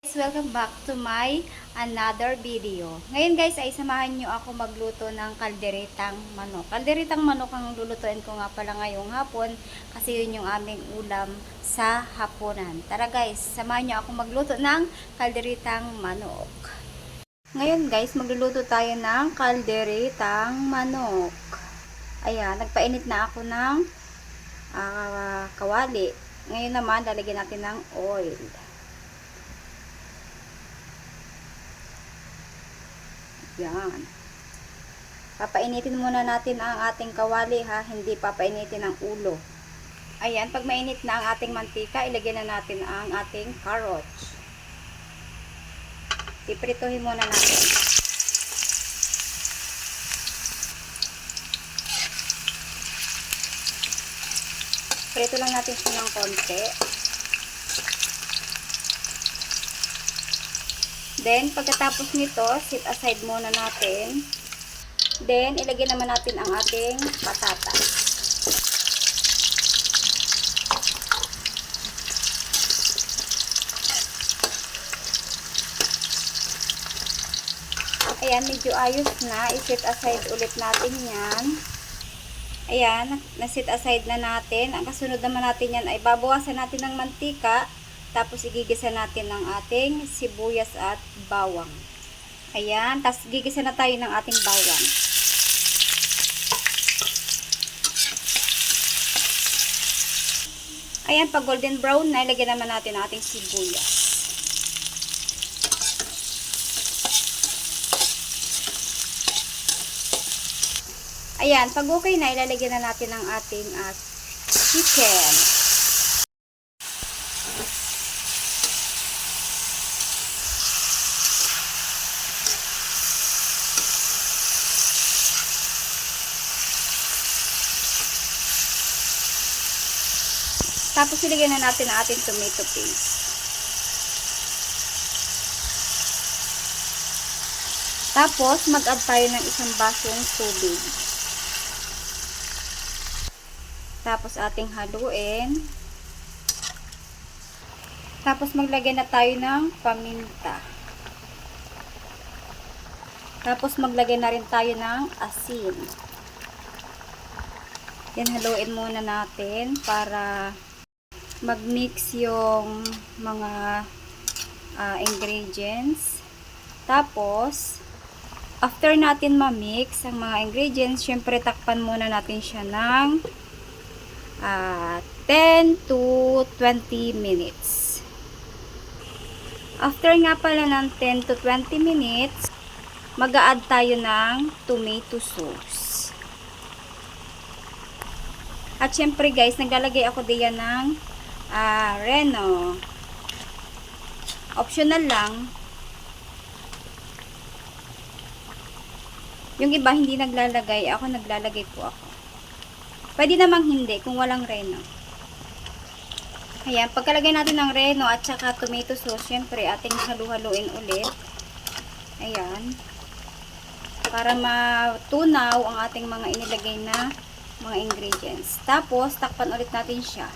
Welcome back to my another video. Ngayon guys ay samahan nyo ako magluto ng kalderetang manok. Kalderetang manok ang lulutuin ko nga pala ngayong hapon kasi yun yung aming ulam sa hapunan. Tara guys, samahan nyo ako magluto ng kalderetang manok. Ngayon guys, magluluto tayo ng kalderetang manok. Ayan, nagpainit na ako ng kawali. Ngayon naman, lalagyan natin ng oil. Yan. Papainitin muna natin ang ating kawali ha, hindi papainitin ang ulo. Ayan, pag mainit na ang ating mantika, ilagyan na natin ang ating carrots. Iprituhin muna natin. Prito lang natin siya ng konti. Then, pagkatapos nito, set aside muna natin. Then, ilagay naman natin ang ating patatas. Ayan, medyo ayos na. I-set aside ulit natin yan. Ayan, na-set aside na natin. Ang kasunod naman natin yan ay babawasan natin ng mantika. Tapos igigisa natin ng ating sibuyas at bawang. Ayan, tapos gigisa na tayo ng ating bawang. Ayan, pag golden brown na, ilagyan naman natin ang ating sibuyas. Ayan, pag okay na, ilalagyan na natin ang ating chicken. Tapos ilagyan na natin ang ating tomato paste. Tapos mag-add tayo ng isang basong tubig. Tapos ating haluin. Tapos maglagay na tayo ng paminta. Tapos maglagay na rin tayo ng asin. Yan, haluin muna natin para mag-mix yung mga ingredients. Tapos, after natin ma-mix ang mga ingredients, syempre takpan muna natin siya ng 10 to 20 minutes. After nga pala ng 10 to 20 minutes, mag-a-add tayo ng tomato sauce. At syempre guys, naglalagay ako diyan ng Reno. Optional lang. Yung iba hindi naglalagay, ako naglalagay po ako. Pwede namang hindi kung walang Reno. Ayan, pagkalagay natin ng Reno at saka tomato sauce, syempre ating halu-haluin ulit. Ayan. Para matunaw ang ating mga inilagay na mga ingredients. Tapos, takpan ulit natin siya.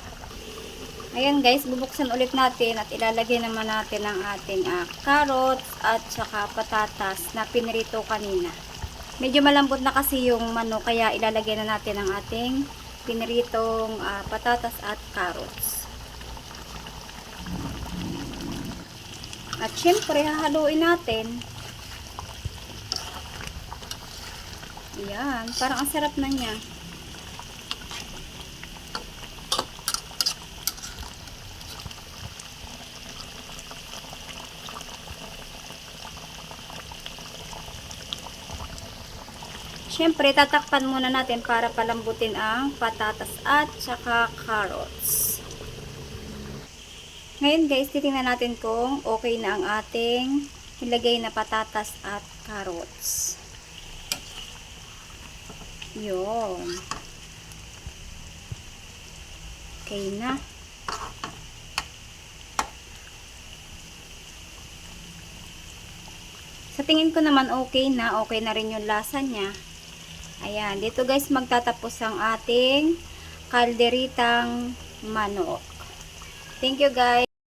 Ayan guys, bubuksan ulit natin at ilalagay naman natin ang ating carrots at saka patatas na pinrito kanina. Medyo malambot na kasi yung manok, kaya ilalagay na natin ang ating pinritong patatas at carrots. At syempre, hahaluin natin. Ayan, parang ang sarap na niya. Siyempre, tatakpan muna natin para palambutin ang patatas at saka carrots. Ngayon guys, titingnan natin kung okay na ang ating ilagay na patatas at carrots. Yun. Okay na. Sa tingin ko naman okay na rin yung lasa niya. Ayan, dito guys magtatapos ang ating kalderitang manok. Thank you guys.